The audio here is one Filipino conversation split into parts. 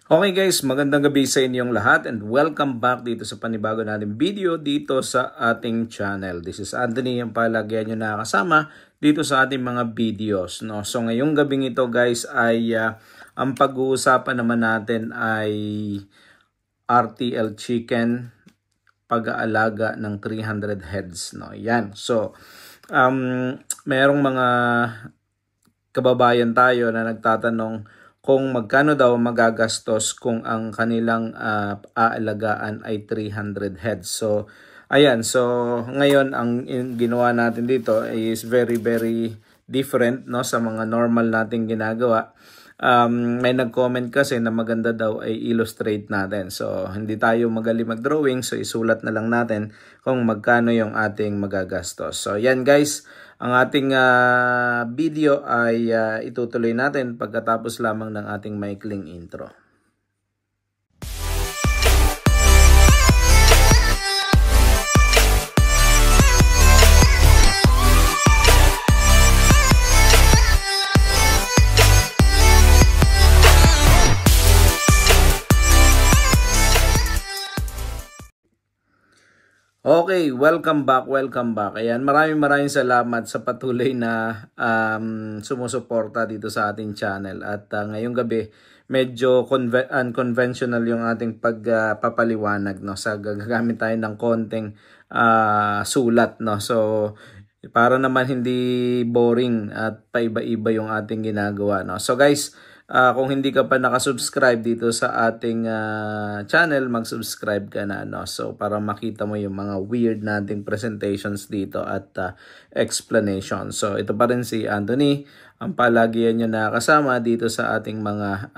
Okay guys, magandang gabi sa inyong lahat and welcome back dito sa panibago nating video dito sa ating channel. This is Anthony, yung palagyan nyo nakakasama dito sa ating mga videos. No? So ngayong gabing ito guys ay ang pag-uusapan naman natin ay RTL Chicken, pag-aalaga ng 300 heads. No? Yan. So merong mga kababayan tayo na nagtatanong kung magkano daw magagastos kung ang kanilang aalagaan ay 300 heads. So, ayan. So, ngayon, ang ginawa natin dito is very different no, sa mga normal nating ginagawa. May nag-comment kasi na maganda daw ay illustrate natin. So, hindi tayo magaling mag-drawing. So, isulat na lang natin kung magkano yung ating magagastos. So, yan guys. Ang ating video ay itutuloy natin pagkatapos lamang ng ating maikling intro. Okay, welcome back. Ayan, maraming salamat sa patuloy na sumusuporta dito sa ating channel. At ngayong gabi, medyo unconventional yung ating pagpapaliwanag. No? Sa gagamit tayo ng konting sulat. No? So, para naman hindi boring at paiba-iba yung ating ginagawa. No? So guys, kung hindi ka pa nakasubscribe dito sa ating channel, mag-subscribe ka na. No? So, para makita mo yung mga weird nating presentations dito at explanation. So, ito pa rin si Anthony, ang palagian nyo na kasama dito sa ating mga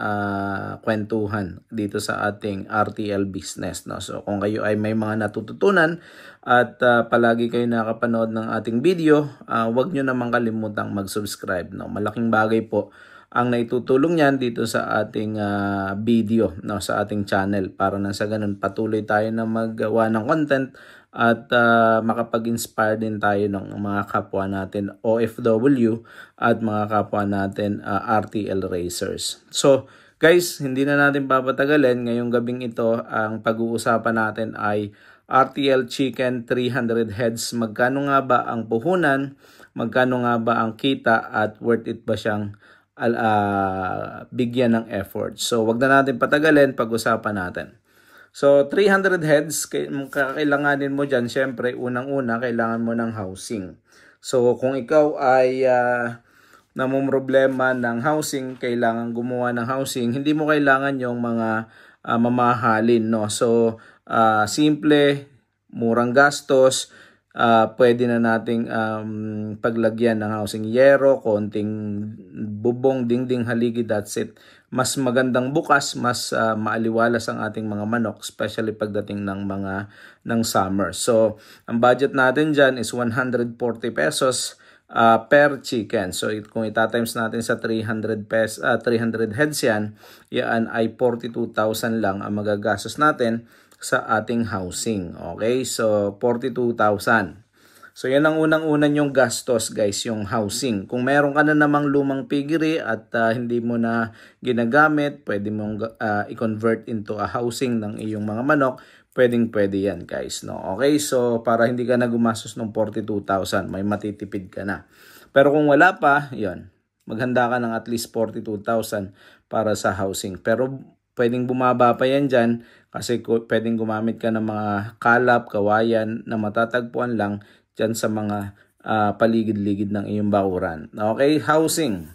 kwentuhan dito sa ating RTL business. No? So, kung kayo ay may mga natututunan at palagi kayo nakapanood ng ating video, huwag nyo naman kalimutang mag-subscribe. No? Malaking bagay po ang naitutulong niyan dito sa ating video, no, sa ating channel, para nang sa ganun patuloy tayo na maggawa ng content at makapag-inspire din tayo ng mga kapwa natin OFW at mga kapwa natin RTL racers. So guys, hindi na natin papatagalin. Ngayong gabing ito, ang pag-uusapan natin ay RTL Chicken 300 heads. Magkano nga ba ang puhunan? Magkano nga ba ang kita? At worth it ba siyang bigyan ng effort? So, wag na natin patagalin, pag-usapan natin. So, 300 heads, kakailanganin mo dyan, syempre, unang-una, kailangan mo ng housing. So, kung ikaw ay namumroblema ng housing, kailangan gumawa ng housing, hindi mo kailangan yung mga mamahalin, no? So, simple, murang gastos, pwede na nating paglagyan ng housing yero, konting bubong, dingding, haligi, that's it. Mas magandang bukas, mas maaliwalas ang ating mga manok, especially pagdating ng summer. So, ang budget natin dyan is 140 pesos per chicken. So, kung itatimes natin sa 300 heads yan ay 42,000 lang ang magagastos natin sa ating housing. Okay? So, 42,000. So, yan ang unang-unan yung gastos, guys, yung housing. Kung meron ka na namang lumang piggery at hindi mo na ginagamit, pwede mong i-convert into a housing ng iyong mga manok. Pwede yan, guys. No? Okay? So, para hindi ka na gumastos ng 42,000, may matitipid ka na. Pero kung wala pa, yun, maghanda ka ng at least 42,000 para sa housing. Pero pwedeng bumaba pa yan dyan kasi pwedeng gumamit ka ng mga kalap, kawayan na matatagpuan lang dyan sa mga paligid-ligid ng iyong bakuran. Okay, housing.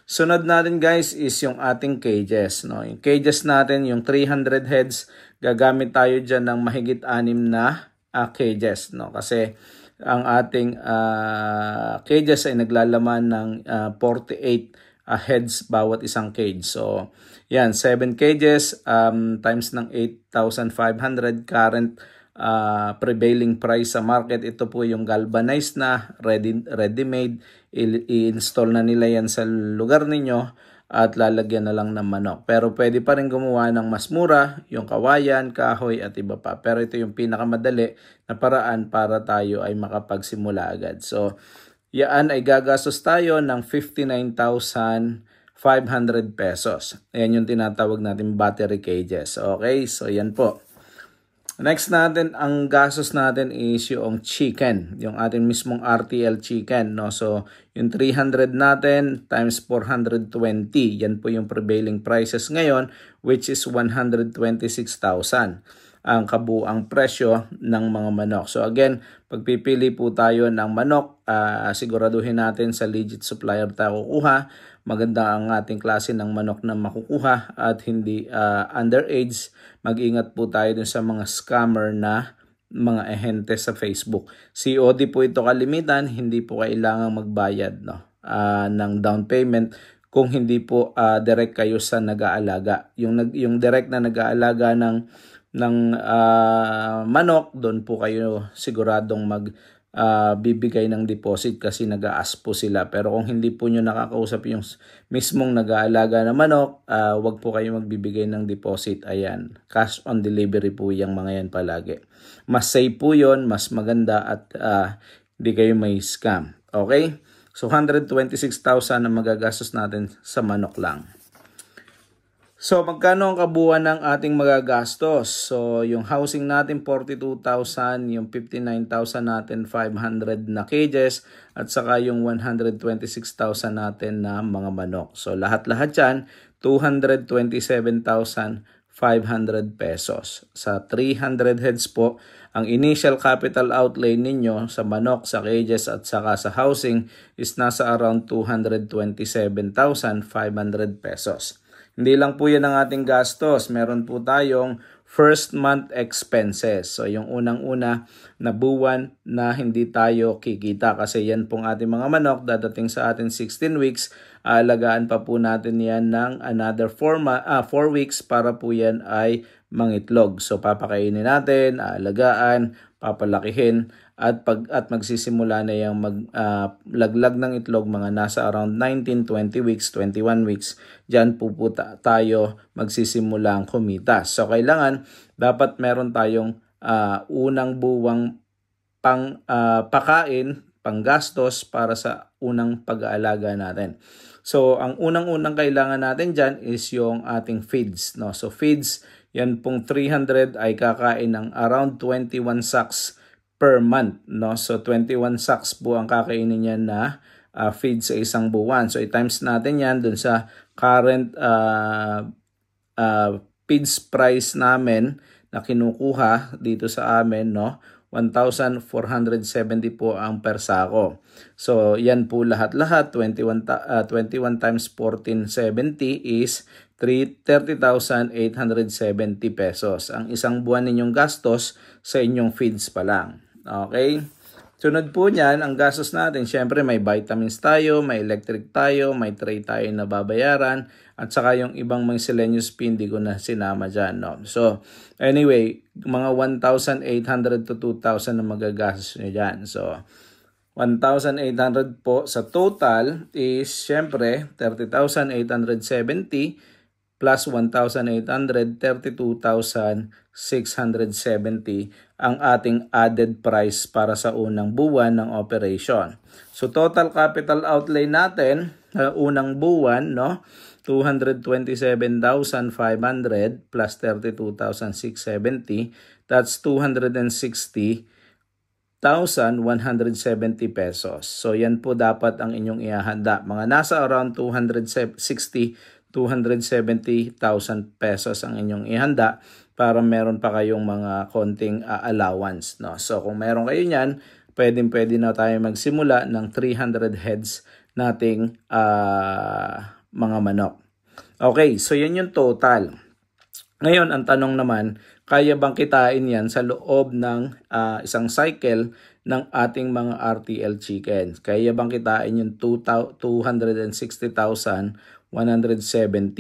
Sunod natin guys is yung ating cages. No? Yung cages natin, yung 300 heads, gagamit tayo dyan ng mahigit 6 na cages. No? Kasi ang ating cages ay naglalaman ng 48 heads bawat isang cage. So, yan, 7 cages times ng 8,500 current prevailing price sa market. Ito po yung galvanized na, ready-made. I-install na nila yan sa lugar ninyo at lalagyan na lang ng manok. Pero pwede pa rin gumawa ng mas mura, yung kawayan, kahoy at iba pa. Pero ito yung pinakamadali na paraan para tayo ay makapagsimula agad. So, yan ay gagastos tayo ng 59,500 500 pesos. Ayan yung tinatawag natin battery cages. Okay, so yan po. Next natin, ang gastos natin is yung chicken, yung ating mismong RTL chicken, no? So, yung 300 natin times 420, yan po yung prevailing prices ngayon, which is 126,000 ang kabuang presyo ng mga manok. So again, pagpipili po tayo ng manok, siguraduhin natin sa legit supplier tayo kukuha. Maganda ang ating klase ng manok na makukuha at hindi underage. Mag-ingat po tayo dun sa mga scammer na mga ahente sa Facebook. COD po ito kalimitan, hindi po kailangang magbayad, no, ng down payment kung hindi po direct kayo sa nag-aalaga. Yung direct na nag-aalaga ng manok, doon po kayo siguradong bibigay ng deposit kasi nag-a-ask po sila. Pero kung hindi po nyo nakakausap yung mismong nag-aalaga na manok, wag po kayo magbibigay ng deposit. Ayan, cash on delivery po yung mga yan palagi. Mas safe po yun, mas maganda at hindi kayo may scam. Okay? So 126,000 ang magagastos natin sa manok lang. So, magkano ang kabuuan ng ating magagastos? So, yung housing natin 42,000, yung 59,000 natin 500 na cages, at saka yung 126,000 natin na mga manok. So, lahat-lahat yan, 227,500 pesos. Sa 300 heads po, ang initial capital outlay ninyo sa manok, sa cages, at saka sa housing is nasa around 227,500 pesos. Hindi lang po yan ang ating gastos. Meron po tayong first month expenses. So yung unang-una na buwan na hindi tayo kikita kasi yan pong ating mga manok dadating sa atin 16 weeks. Aalagaan pa po natin yan ng another 4 weeks para po yan ay mangitlog. So papakainin natin, aalagaan, papalakihin at magsisimula na yung maglaglag ng itlog mga nasa around 19, 20 weeks, 21 weeks. Diyan po tayo magsisimula ang kumita. So kailangan dapat meron tayong unang buwang pakain, panggastos para sa unang pag-aalaga natin. So ang unang-unang kailangan natin diyan is yung ating feeds, no? So feeds, yan pong 300 ay kakain ng around 21 sacks per month, no? So 21 sacks po ang kakainin niya na feed sa isang buwan. So i-times natin yan dun sa current feeds price namin na kinukuha dito sa amin, no? 1,470 po ang per sako. So yan po lahat-lahat 21 times 1470 is 30,870 pesos. Ang isang buwan ninyong gastos sa inyong feeds pa lang. Okay? Sunod po niyan, ang gastos natin, syempre may vitamins tayo, may electric tayo, may tray tayo na babayaran, at saka yung ibang miscellaneous fee, hindi ko na sinama dyan, no? So, anyway, mga 1,800 to 2,000 na magagastos nyo dyan. So, 1,800 po sa total is, syempre, 30,870 plus 1,800, 32,670 ang ating added price para sa unang buwan ng operation. So total capital outlay natin unang buwan, no, 227,500 plus 32,670, that's 260,170 pesos. So yan po dapat ang inyong ihahanda. Mga nasa around 270,000 pesos ang inyong ihanda para meron pa kayong mga konting allowance, no? So kung meron kayo niyan, pwede na tayo magsimula ng 300 heads nating mga manok. Okay, so yan yung total. Ngayon, ang tanong naman, kaya bang kitain yan sa loob ng isang cycle ng ating mga RTL chickens? Kaya bang kitain yung 260,170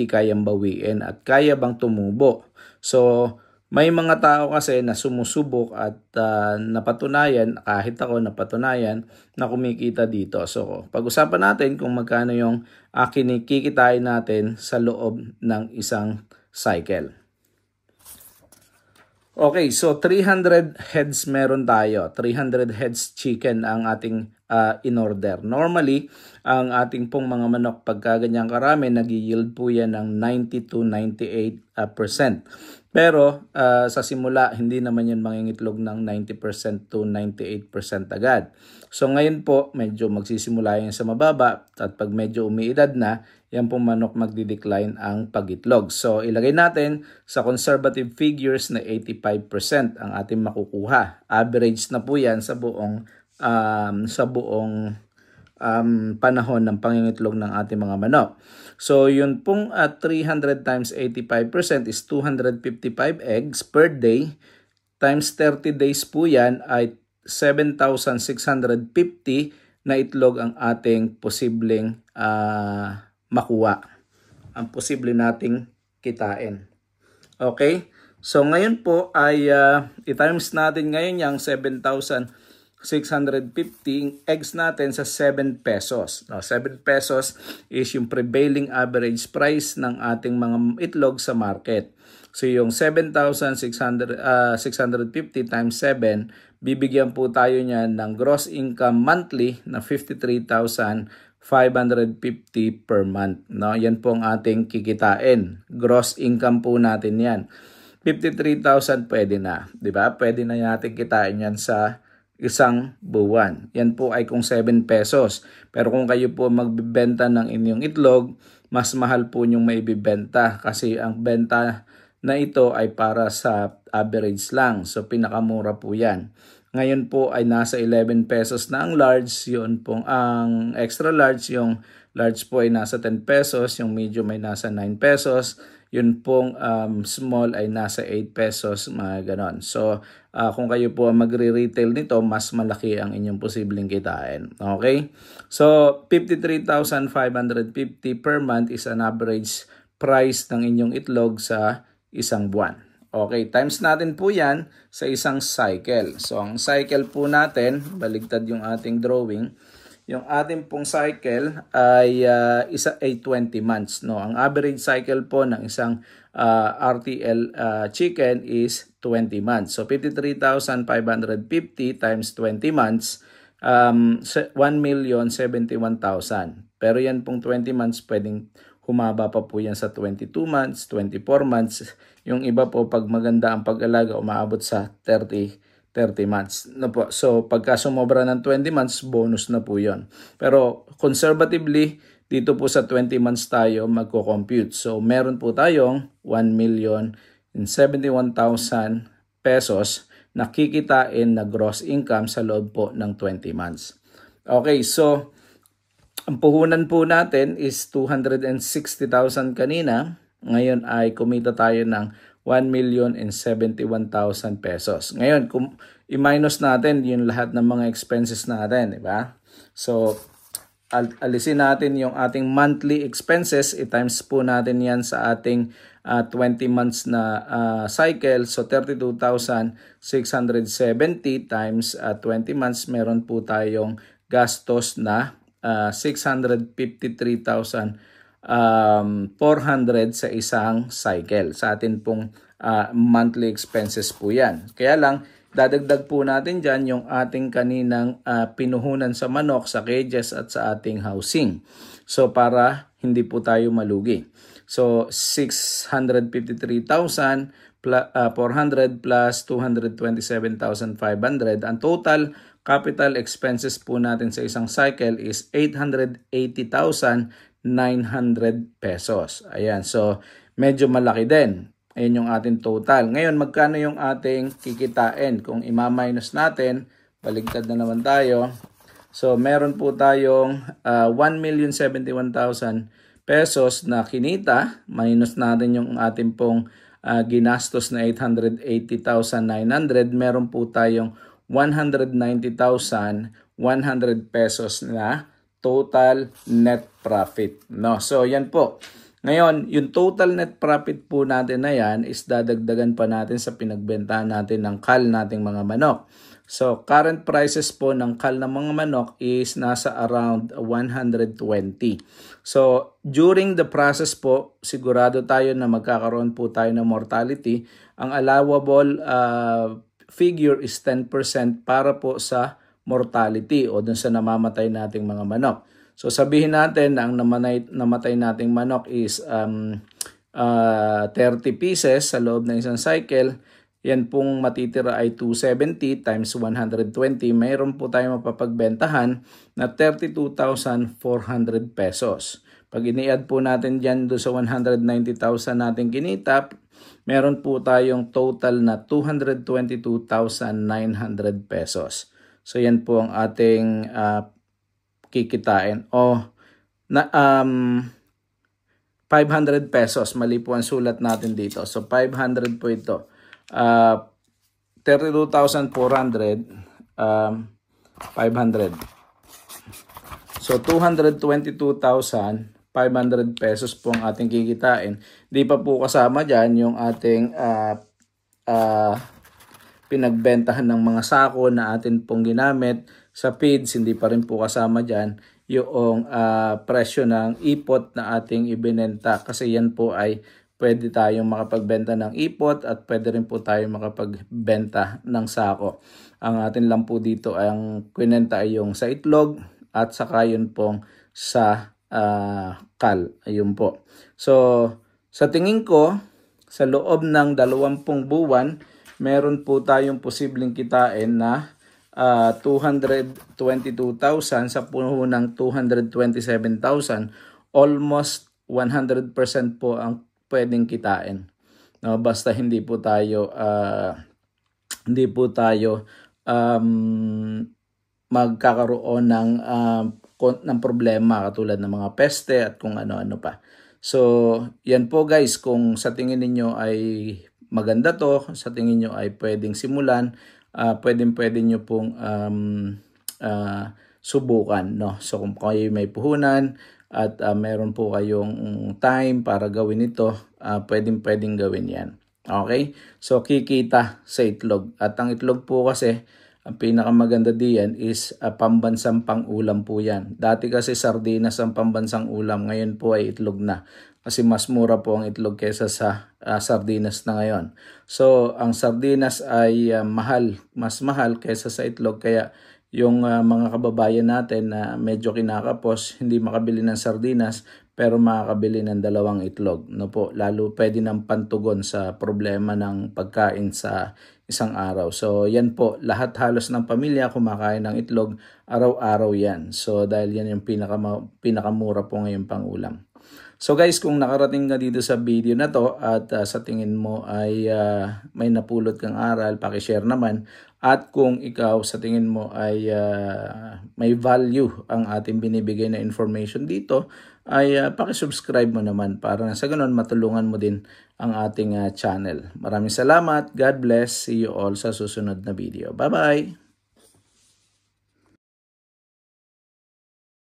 kayang bawiin at kaya bang tumubo? So, may mga tao kasi na sumusubok at napatunayan, kahit ako napatunayan, na kumikita dito. So, pag-usapan natin kung magkano yung kikitain natin sa loob ng isang cycle. Okay, so 300 heads meron tayo. 300 heads chicken ang ating in order. Normally, ang ating pong mga manok pagka ganyang karami, nag-yield po yan ng 90 to 98%. Pero sa simula, hindi naman yan mangingitlog ng 90% to 98% agad. So ngayon po, medyo magsisimula yan sa mababa at pag medyo umiidad na, yan pong manok magdi-decline ang pag-itlog. So ilagay natin sa conservative figures na 85% ang ating makukuha. Average na po yan sa buong panahon ng pangingitlog ng ating mga manok. So yun pong 300 times 85% is 255 eggs per day times 30 days po yan ay 7,650 na itlog ang ating posibleng makuha. Ang posible nating kitain. Okay? So ngayon po ay i-times natin ngayon yung 7,650 eggs natin sa 7 pesos. Now, 7 pesos is yung prevailing average price ng ating mga itlog sa market. So yung 7,650 times 7, bibigyan po tayo niyan ng gross income monthly na 53,550 per month. No, yan po ang ating kikitain. Gross income po natin yan. 53,000 pwede na, 'di ba? Pwede na natin kitain yan sa isang buwan. Yan po ay kung 7 pesos. Pero kung kayo po magbibenta ng inyong itlog, mas mahal po yung maibibenta kasi ang benta na ito ay para sa average lang. So pinakamura po yan. Ngayon po ay nasa 11 pesos na ang large. Yun pong ang extra large. Yung large po ay nasa 10 pesos. Yung medium ay nasa 9 pesos. Yun pong small ay nasa 8 pesos, mga ganon. So, kung kayo po magre-retail nito, mas malaki ang inyong posibleng kitain. Okay? So, 53,550 per month is an average price ng inyong itlog sa isang buwan. Okay, times natin po yan sa isang cycle. So, ang cycle po natin, baligtad yung ating drawing. Yung ating pong cycle ay 20 months. No? Ang average cycle po ng isang RTL chicken is 20 months. So 53,550 times 20 months, 1,071,000. Pero yan pong 20 months, pwedeng humaba pa po yan sa 22 months, 24 months. Yung iba po, pag maganda ang pag-alaga, umaabot sa 30 months. No po. So, pagka sumobra ng 20 months, bonus na po yon. Pero, conservatively, dito po sa 20 months tayo magko-compute. So, meron po tayong 1,071,000 pesos na kikitain na gross income sa loob po ng 20 months. Okay, so, ang puhunan po natin is 260,000 kanina. Ngayon ay kumita tayo ng 1,071,000 pesos. Ngayon, kung i-minus natin yung lahat ng mga expenses natin, di ba? So, alisin natin yung ating monthly expenses, i-times po natin yan sa ating 20 months na cycle. So, 32,670 times 20 months, meron po tayong gastos na 653,400 sa isang cycle. Sa atin pong monthly expenses po yan. Kaya lang, dadagdag po natin dyan yung ating kaninang pinuhunan sa manok, sa cages at sa ating housing. So, para hindi po tayo malugi. So, 653,400 plus 227,500. Ang total capital expenses po natin sa isang cycle is 880,900 pesos. Ayan, so medyo malaki din. Ayan yung ating total. Ngayon, magkano yung ating kikitain? Kung ima-minus natin, baligtad na naman tayo. So, meron po tayong 1,071,000 pesos na kinita. Minus natin yung ating pong ginastos na 880,900. Meron po tayong 190,100 pesos na total net profit. No? So, yan po. Ngayon, yung total net profit po natin na yan is dadagdagan pa natin sa pinagbentahan natin ng kal nating mga manok. So, current prices po ng kal ng mga manok is nasa around 120. So, during the process po, sigurado tayo na magkakaroon po tayo ng mortality. Ang allowable figure is 10% para po sa mortality o dun sa namamatay nating mga manok. So sabihin natin na ang namatay nating manok is 30 pieces sa loob ng isang cycle. Yan pong matitira ay 270 times 120. Mayroon po tayong mapapagbentahan na 32,400 pesos. Pag ini-add po natin dyan do sa 190,000 nating kinita, meron po tayong total na 222,900 pesos. So yan po ang ating kikitain. O na 500 pesos, mali po ang sulat natin dito. So 500 po ito. 32,400 500. So 222,500 pesos po ang ating kikitain. Di pa po kasama dyan yung ating pinagbentahan ng mga sako na atin pong ginamit sa feeds. Hindi pa rin po kasama dyan yung presyo ng ipot na ating ibinenta, kasi yan po ay pwede tayong makapagbenta ng ipot at pwede rin po tayong makapagbenta ng sako. Ang atin lang po dito ang kwinenta ay yung sa itlog at saka yun pong sa kal. Ayun po. So sa tingin ko, sa loob ng 20 buwan, meron po tayong posibleng kitain na 222,000 sa puhunang 227,000. Almost 100% po ang pwedeng kitain. No, basta hindi po tayo magkakaroon ng problema katulad ng mga peste at kung ano-ano pa. So, yan po guys, kung sa tingin ninyo ay maganda to, sa tingin nyo ay pwedeng simulan, pwede nyo pong subukan, no? So kung kayo may puhunan at meron po kayong time para gawin ito, pwedeng gawin yan. Okay? So kikita sa itlog. At ang itlog po kasi, ang pinakamaganda diyan is pambansang pang-ulam po yan. Dati kasi sardinas ang pambansang ulam, ngayon po ay itlog na. Kasi mas mura po ang itlog kaysa sa sardinas na ngayon. So ang sardinas ay mas mahal kaysa sa itlog, kaya yung mga kababayan natin na medyo kinakapos, hindi makabili ng sardinas pero makakabili ng 2 itlog. No po, lalo pwede ng pantugon sa problema ng pagkain sa isang araw. So yan po, lahat halos ng pamilya kumakain ng itlog, araw-araw yan. So dahil yan yung pinakamura po ngayon pang ulam. So guys, kung nakarating ka dito sa video na to at sa tingin mo ay may napulot kang aral, paki-share naman. At kung ikaw sa tingin mo ay may value ang ating binibigay na information dito, ay paki-subscribe mo naman para sa ganun matulungan mo din ang ating channel. Maraming salamat. God bless. See you all sa susunod na video. Bye-bye!